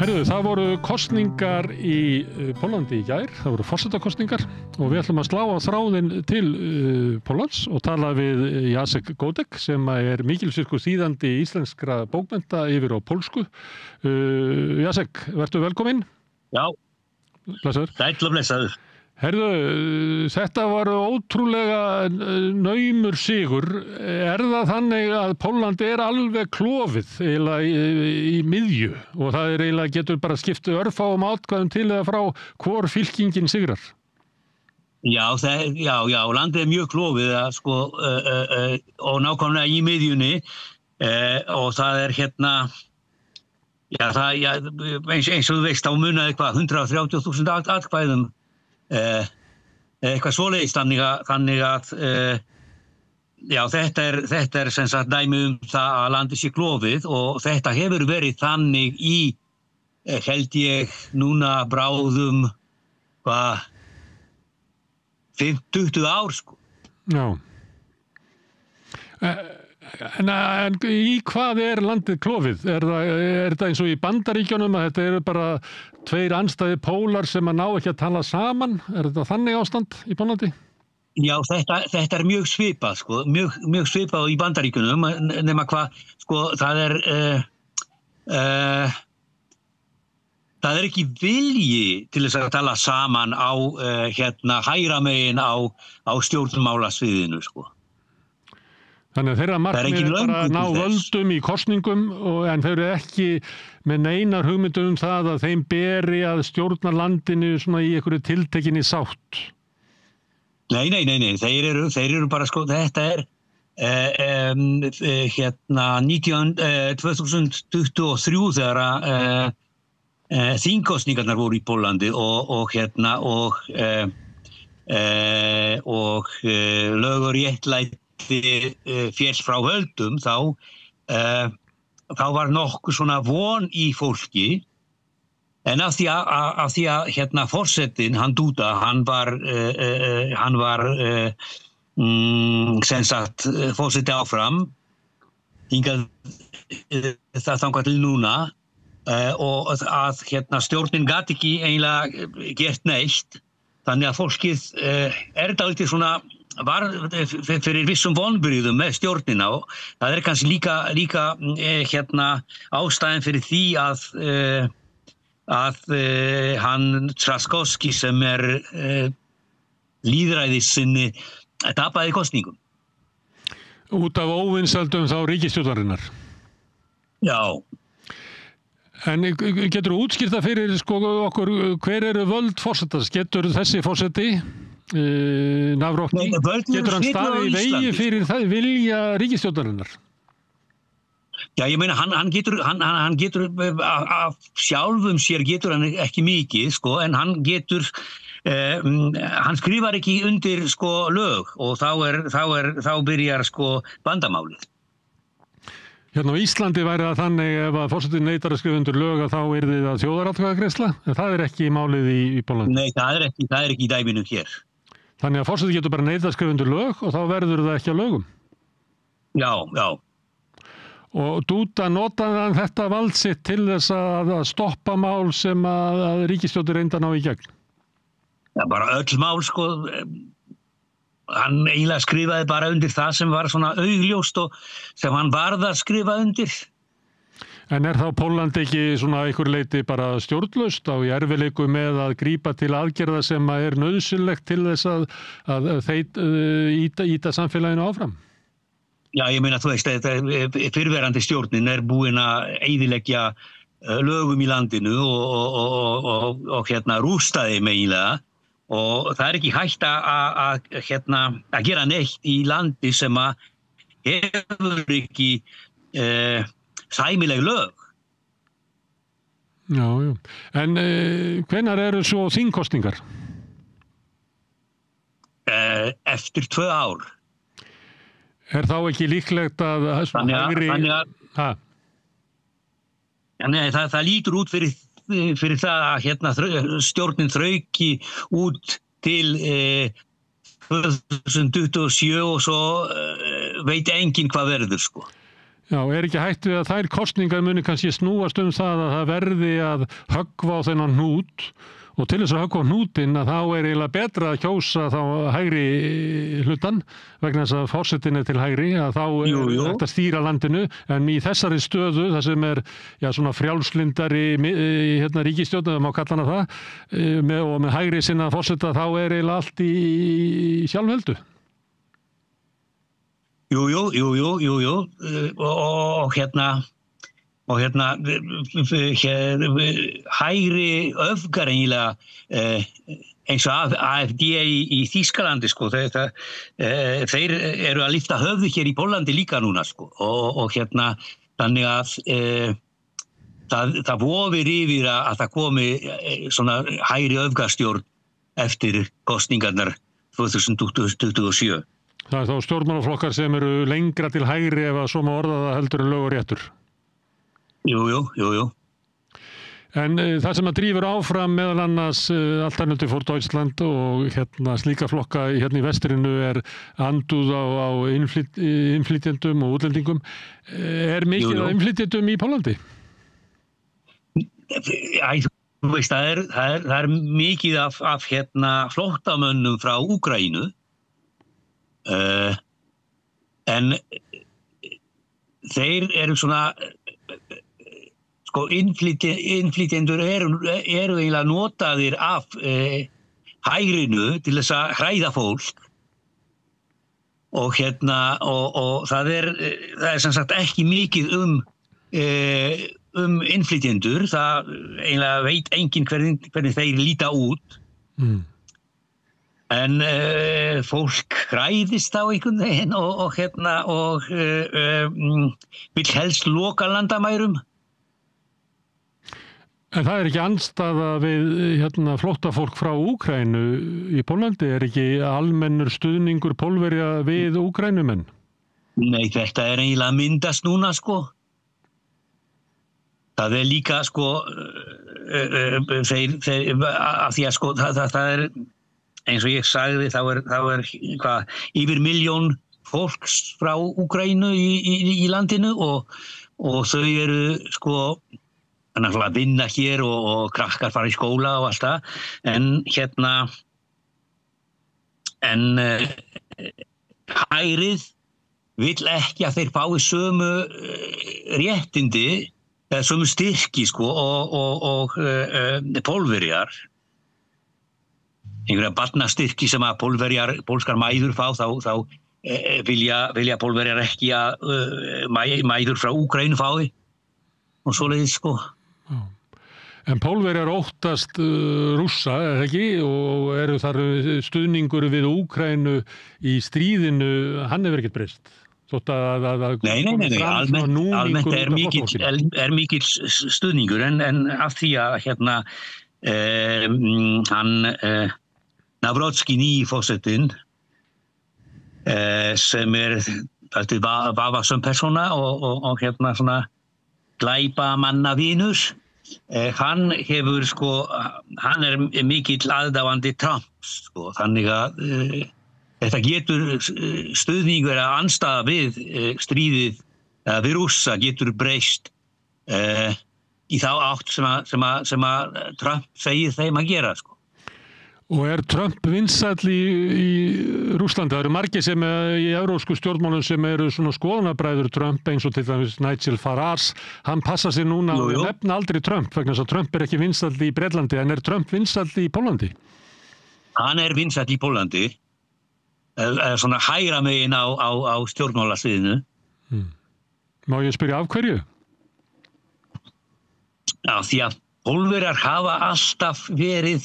Herðu, það voru kosningar í Póllandi í gær, það voru forsetakosningar og við ætlum að slá á þráðinn til Póllands og tala við Jacek Godek sem er mikilsvirkur þýðandi íslenskra bókmennta yfir á pólsku. Jacek, vertu velkominn. Já, blessaður. Sæll og blessaður. Herðu, þetta var ótrúlega naumur sigur. Er það þannig að Pólland er alveg klofið eiginlega í miðju og það er eiginlega getur bara skiptu örfáum atkvæðum til eða frá hvor fylkingin sigrar? Já, landið er mjög klofið sko, og nákvæmlega í miðjunni og það er eins og þú veist, þá munaði 130.000 atkvæðum eitthvað svoleiðis þannig að þetta er sem sagt dæmi það að landið sé klofið og þetta hefur verið þannig í held ég núna bráðum 20 ár sko. Já. En í hvað er landið klofið? Er það eins og í Bandaríkjunum að þetta eru bara tveir andstæðir pólar sem að ná ekki að tala saman? Er þetta þannig ástand í Póllandi? Já, þetta er mjög svipað, sko, mjög svipað í Bandaríkjunum, nema hvað, sko, það er ekki vilji til þess að tala saman á hægra megin á stjórnmálasviðinu, sko. Þannig að þeirra markmið er bara að ná völdum í kosningum en þeir eru ekki með neinar hugmyndum það að þeim beri að stjórna landinu svona í einhverju tiltekinni sátt. Nei, þeir eru bara sko, þetta er 2023 þegar þingkosningarnar voru í Póllandi og lög og réttlæti féll frá höldum þá var nokkuð svona von í fólki en af því að forsetinn hann Duda hann var sem sagt forseti áfram hingað þangað til núna og að stjórnin gat ekki eiginlega gert neitt þannig að fólkið er dálítið svona var fyrir vissum vonbrigðum með stjórnina og það er kannski líka ástæðan fyrir því að hann Trzaskowski sem er lýðræðissinni tapaði kosningum. Út af óvinsældum þá ríkisstjórnarinnar? Já. En getur þú útskýrt það fyrir okkur hver eru völd forsetans? Getur þessi forseti Navrocki, getur hann staðið í vegi fyrir það vilja ríkisstjórnarinnar? Já, ég meina hann getur af sjálfum sér getur hann ekki mikið sko, en hann getur hann skrifar ekki undir sko lög og þá byrjar sko bandamálið. Hérna á Íslandi væri það þannig ef að forsetinn neitar að skrifa undir lög að þá yrði það þjóðaratkvæðagreiðsla, en það er ekki málið í Póllandi. Nei, það er ekki í dæminu hér. Þannig að forsetinn getur bara neitað að skrifa undir lög og þá verður það ekki að lögum. Já. Og Duda notaði hann þetta vald sitt til þess að stoppa mál sem að ríkisstjórnin reyndi að ná í gegn? Já, bara öll mál sko. Hann eiginlega skrifaði bara undir það sem var svona augljóst og sem hann varð að skrifa undir. En er þá Pólland ekki svona einhver leyti bara stjórnlaust á í erfiðleikum með að grípa til aðgerða sem er nauðsynlegt til þess að ýta samfélaginu áfram? Já, ég meina þú veist, fyrrverandi stjórnin er búin að eyðileggja lögum í landinu og rústa þeim eiginlega. Og það er ekki hægt að gera neitt í landi sem að hefur ekki sæmileg lög. Já. En hvenær eru svo þingkosningar? Eftir 2 ár. Er þá ekki líklegt að það lítur út fyrir það að stjórnin þrauki út til 2027 og svo veit enginn hvað verður sko. Já, ekki hætt við að þær kosningar muni kannski snúast það að það verði að höggva á þennan hnút og til þess að höggva á hnútinn að þá eiginlega betra að kjósa þá hægri hlutan vegna þess að forsetinn til hægri að þá hægt að stýra landinu en í þessari stöðu þar sem svona frjálslindari ríkisstjórn, það má kalla hana það og með hægri sinna forseta þá eiginlega allt í sjálfheldu. Jú, og hægri öfgar eiginlega eins og AfD í Þýskalandi sko, þeir eru að lyfta höfði hér í Póllandi líka núna sko og þannig að það vofir yfir að það komi svona hægri öfgarstjórn eftir kosningarnar 2027. Það þá stjórnmálaflokkar sem eru lengra til hægri ef að svo má orða það heldur en lög og réttur. Jú. En það sem að drífur áfram meðal annars Alternative for Deutschland og slíka flokka í vestrinu andúð á innflytjendum og útlendingum. Mikið af innflytjendum í Póllandi? Þú veist, það er mikið af flóttamönnum frá Úkraínu. En þeir eru svona sko innflytjendur eru eiginlega notaðir af hægrinu til þess að hræða fólk og og það er sem sagt ekki mikið innflytjendur, það eiginlega veit enginn hvernig þeir líta út. En fólk hræðist á einhvern veginn og vill helst loka landamærum. En það ekki andstaða við flóttafólk frá Úkraínu í Póllandi? Ekki almennur stuðningur Pólverja við Úkraínumenn? Nei, þetta eiginlega myndast núna sko. Það líka sko þeir af því að sko það eins og ég sagði, þá er yfir 1 milljón fólks frá Úkraínu í landinu og þau eru sko að vinna hér og krakkar fara í skóla og allt það, en hægrið vill ekki að þeir fái sömu réttindi, sömu styrki sko og Pólverjar. Einhverja barnastyrki sem að pólskar mæður fá, þá vilja Pólverjar ekki að mæður frá Úkraínu fái og svoleiðis sko. En Pólverjar óttast Rússa, ekki? Og eru þar stuðningur við Úkraínu í stríðinu, hann hefur ekkert breyst? Nei, almennt er mikill stuðningur en af því að hann Nawrocki nýji forsetinn sem vafasöm persóna og svona glæpamannavinur, hann hefur sko, hann mikill aðdáandi Trumps sko, þannig að þetta getur stuðningur að andstaða við stríðið við Rússa getur breyst í þá átt sem að Trump segir þeim að gera sko. Og Trump vinsæll í Rússlandi? Það eru margir sem í evrópsku stjórnmálum sem eru svona skoðanabræður Trump, eins og til dæmis Nigel Farage. Hann passar sig núna að nefna aldrei Trump vegna þess að Trump ekki vinsæll í Bretlandi, en Trump vinsæll í Póllandi? Hann vinsæll í Póllandi, svona hægra megin á stjórnmálasviðinu. Má ég spyrja af hverju? Já, því að Pólverjar hafa alltaf verið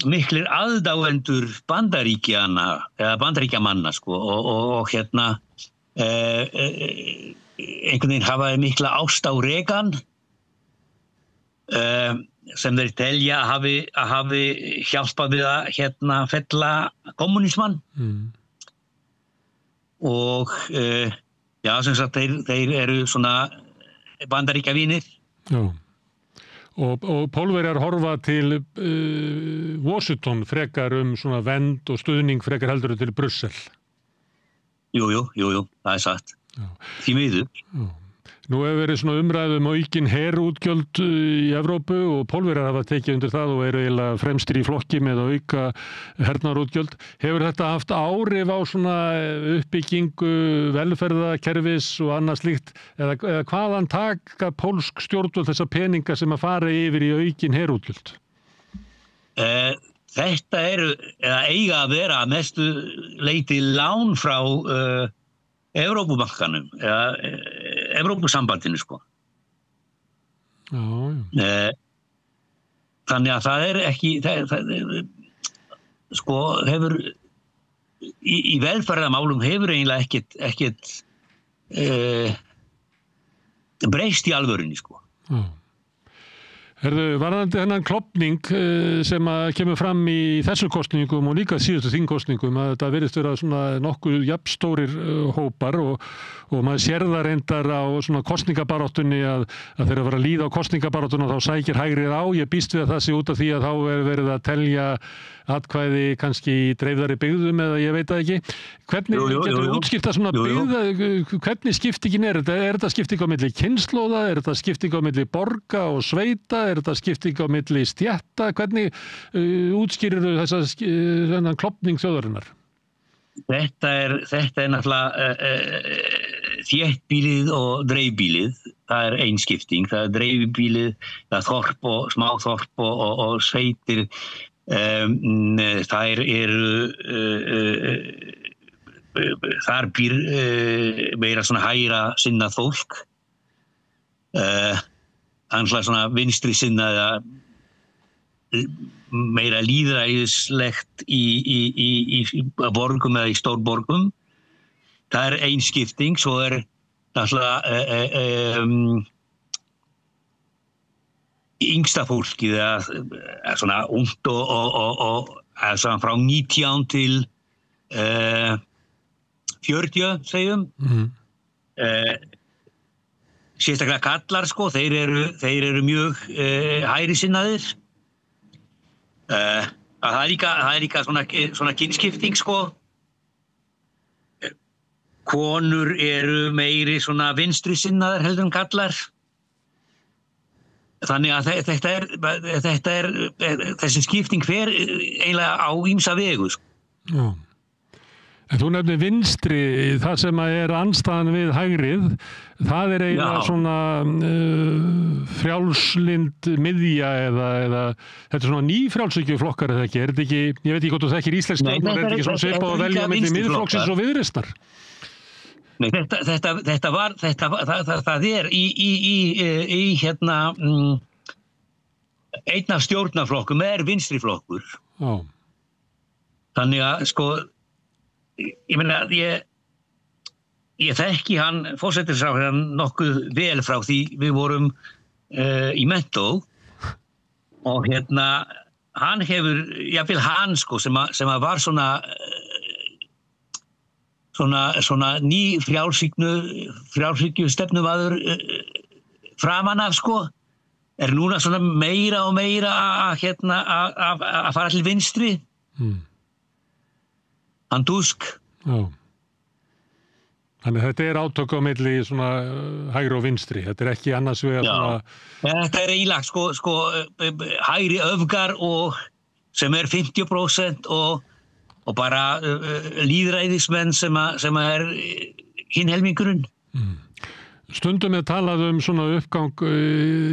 miklir aðdáendur Bandaríkjamanna sko og einhvern veginn hafa mikla ást á Reagan sem þeir telja að hafi hjálpað við að fella kommunismann og já, sem sagt þeir eru svona Bandaríkjavinir. Já. Og Pólverjar horfa til Washington frekar svona vernd og stuðning frekar heldur til Brussel. Jú, það satt. Því miður. Nú hefur verið svona umræðum aukin herútgjöld í Evrópu og Pólverjar hafa tekið undir það og eru eiginlega fremstir í flokki með að auka hernaðarútgjöld. Hefur þetta haft áhrif á svona uppbyggingu velferðarkerfis og annað slíkt eða hvaðan taka pólsk stjórnvöld þessa peninga sem að fara yfir í aukin herútgjöld? Þetta eru, eða eiga að vera að mestu leyti lán frá Evrópubankanum eða Evrópusambandinu sko. Já. Þannig að það er ekki sko hefur í velferðarmálum hefur eiginlega ekkert breyst í alvörunni sko. Já. Varðandi þennan klofning sem að kemur fram í þessu kosningum og líka síðustu þingkosningum að þetta virðist vera svona nokkuð jafnstórir hópar og maður sér það reyndar á svona kosningabaráttunni að þegar að líða á kosningabaráttuna þá sækir hægrið á. Ég býst við að það sé út af því að þá er verið að telja atkvæði kannski í dreifðari byggðum eða ég veit það ekki. Hvernig getur við útskipta svona byggð, hvernig skiptingin er þetta? Er þetta skipting á milli kynslóða? Er þetta skipting á milli borga og sveita? Er þetta skipting á milli stétta? Hvernig útskýrir þennan klofning þjóðarinnar? Þetta er náttúrulega þéttbýlið og dreifbýlið. Það er ein skipting. Það er dreifbýlið, það er þorp og smáþorp og sveitir. Þær eru þar býr meira svona hægra sinnað fólk annars svona vinstri sinnað meira lýðræðislegt í borgum eða í stórborgum. Það er ein skipting, svo er náttúrulega yngsta fólkið svona ungt og svona frá 19 til 40 segjum. Sérstaklega kallar sko, þeir eru mjög hægrisinnaðir. Það er líka svona kynskipting sko. Konur eru meiri svona vinstrisinnaðir heldur en kallar. Þannig að þetta er þessi skipting fer eiginlega á ýmsa vegu. Já. En þú nefnir vinstri, það sem er andstæðan við hægrið, það er eiginlega svona frjálslynd miðja eða þetta er svona nýfrjálshyggju-flokkar eða ekki? Er þetta ekki, ég veit ekki hvort þú þekkir íslensk stjórnmál, er þetta ekki svona svipað að velja milli Miðflokksins og Viðreisnar? Nei, það er í hérna einn af stjórnarflokkum er vinstriflokkur. Já. Þannig að sko ég meina ég þekki hann forsætisráðherrann nokkuð vel frá því við vorum í Mentó og hérna hann hefur jafnvel hann sko sem að var svona ný frjálshyggju stefnumaður framan af sko er núna svona meira og meira að fara til vinstri. Hann Tusk. Já. Þannig þetta er átök á milli svona hægri og vinstri. Þetta er ekki annars vegar svona. Þetta er eiginlega sko hægri öfgar og sem er 50% og bara lýðræðismenn sem er hinn helmingurinn. Stundum er talað svona uppgang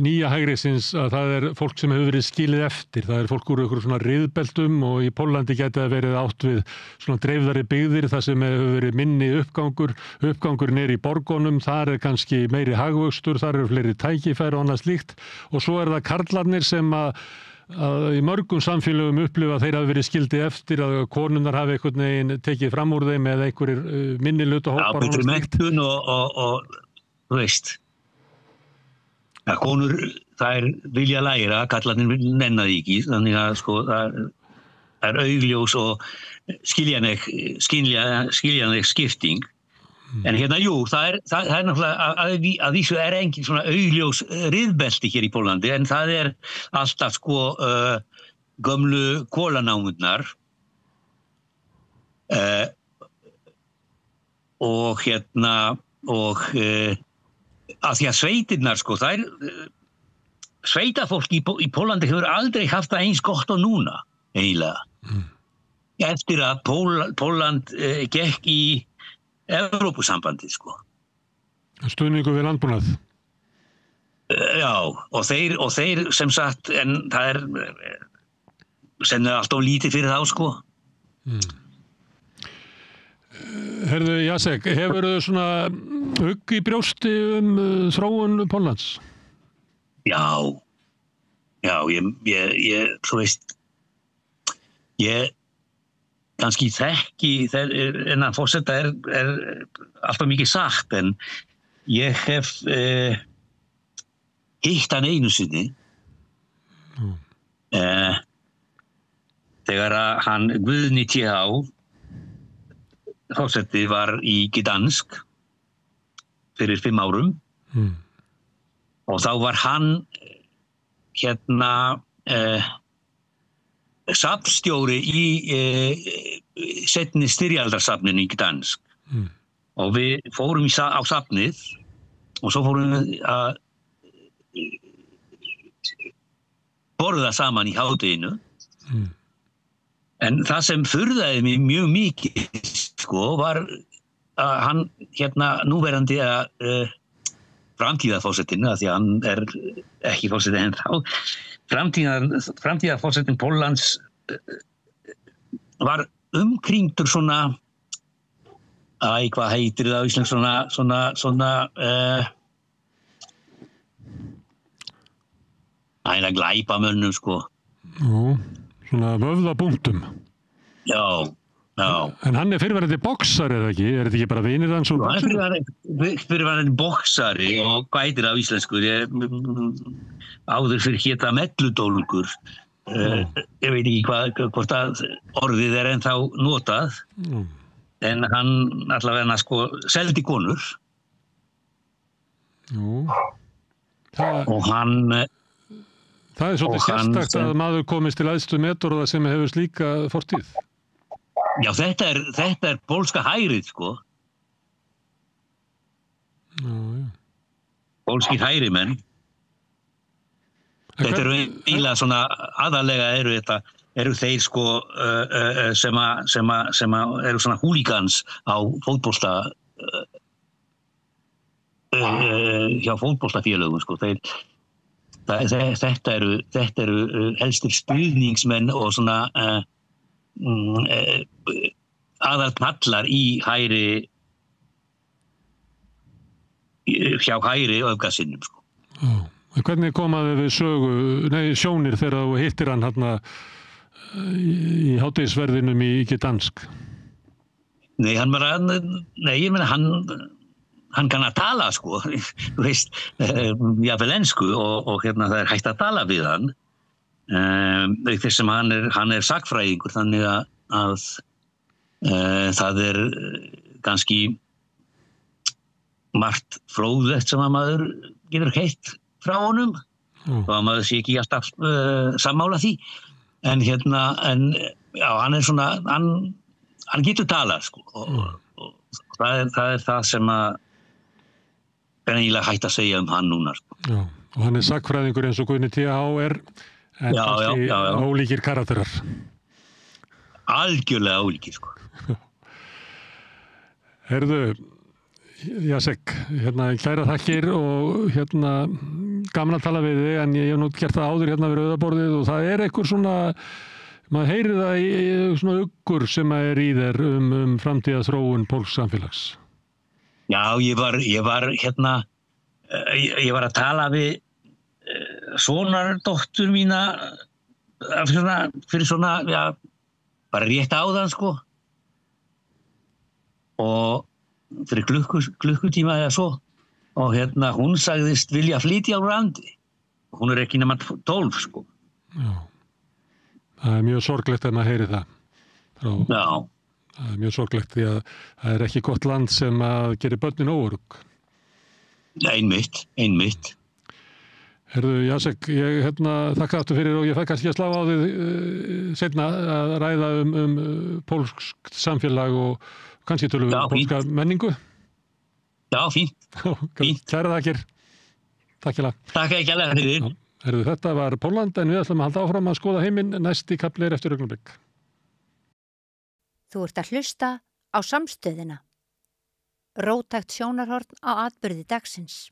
nýja hægrisins að það er fólk sem hefur verið skilið eftir. Það er fólk úr einhverjum svona riðbeltum og í Póllandi gæti það verið átt við svona dreifðari byggðir þar sem hefur verið minni uppgangur. Uppgangurinn er í borgunum, þar er kannski meiri hagvöxtur, þar eru fleiri tækifæri og annað slíkt. Og svo er það karlarnir sem að í mörgum samfélögum upplifa að þeir hafi verið skildi eftir að konurnar hafi einhvern veginn tekið fram úr þeim eða einhverjir minni hlutahópar. Já, betri menntun og þú veist. Ja, konur, það vilja læra, kallarnir nenna því ekki, þannig að sko það er augljós og skiljanleg skipting. En hérna, jú, það er náttúrulega að vísu er engin svona augljós riðbelti hér í Póllandi, en það er alltaf sko gömlu kolanámurnar. og að því að sveitirnar, sko, sveitafólk í Pólandi hefur aldrei haft það eins gott og núna, eiginlega. Eftir að Pólland gekk í Evrópusambandið, sko. Stuðningur við landbúnað. Já, og þeir sem sagt, en það sem alltaf lítið fyrir þá, sko. Herðu, Jacek, hefurðu svona hugg í brjósti þróun Póllands? Já, ég, þú veist, ég kannski þekki, innan forseta er alltaf mikið sagt, en ég hef hitt hann einu sinni þegar hann Guðni T.H. forseti var í Gdansk fyrir 5 árum og þá var hann safnstjóri í seinni styrjaldarsafninu í Gdansk og við fórum á safnið og svo fórum við að borða saman í hádeginu en það sem furðaði mig mjög mikið sko var að hann núverandi framtíðarforsetinn af því að hann er ekki forseti ennþá framtíðarforsetinn Póllands var umkringdur svona hvað heitir það á íslensku svona glæpamönnum sko. Jú, svona vöfðabúntum. Já. En hann fyrirverandi boksari eða ekki? Er þetta ekki bara vinir hans úr boksari? Hann fyrirverandi boksari og hvað heitir það á íslensku? Áður fyrir héta melludólgur. Ég veit ekki hvort að orðið er ennþá notað. En hann allavega sko seldi konur. Jú. Og hann Það svolítið sérstakt að maður komist til æðstu metorða sem hefur slíka fortíð. Já, þetta er pólska hærið, sko. Já. Pólskir hærimenn. Þetta eru eiginlega svona, aðalega eru þeir, sko, sem eru svona húlíkans á fótbolta, hjá fótboltafélögum, sko. Þetta eru helstir stuðningsmenn og svona aðalpallar í hæri hjá hæri öfgasinnum sko. Hvernig komaði við sjónir þegar þú hittir hann hérna í hádegisverðinum í Gdansk? Nei, ég meina hann kann að tala sko, þú veist, jafnvel ensku og það er hægt að tala við hann. Þess sem hann er sagnfræðingur, þannig að það er kannski margt fróðlegt sem að maður getur heyrt frá honum og að maður sé ekki alltaf sammála því. En hann er svona, hann getur talað sko og það er það sem að eiginlega hægt að segja hann núna. Sko. Já, og hann er sagnfræðingur eins og Guðni T.H. en kannski ólíkir karakterar. Algjörlega ólíkir, sko. Heyrðu, Jacek, kæra þakkir og gaman að tala við þig, en ég hef nú gert það áður við rauðaborðið og það er einhver svona, maður heyrir það í svona uggur sem er í þér framtíðarþróun pólsks samfélags. Já, ég var að tala við sonardóttur mína fyrir svona, já, bara rétt áðan, sko. Og fyrir klukkutíma eða svo. Og hún sagðist vilja flytja á landi. Hún er ekki nema 12, sko. Já. Það er mjög sorglegt að maður heyri það. Já. Það er mjög sorglegt því að það er ekki gott land sem að gera börnin óörugg. Einmitt. Herðu, Jacek, ég þakka aftur fyrir og ég fæ kannski að slá á þig seinna að ræða pólskt samfélag og Kannski tölum við Já, pólska menningu. Já, fínt. Fínt. Kæra þakkir. Takk hjá. Takk ekki alveg fyrir. Þetta var Pólland en við ætlum að halda áfram að skoða heiminn. Næsti kafli eftir augnablik. Þú ert að hlusta á Samstöðina. Róttækt sjónarhorn á atburði dagsins.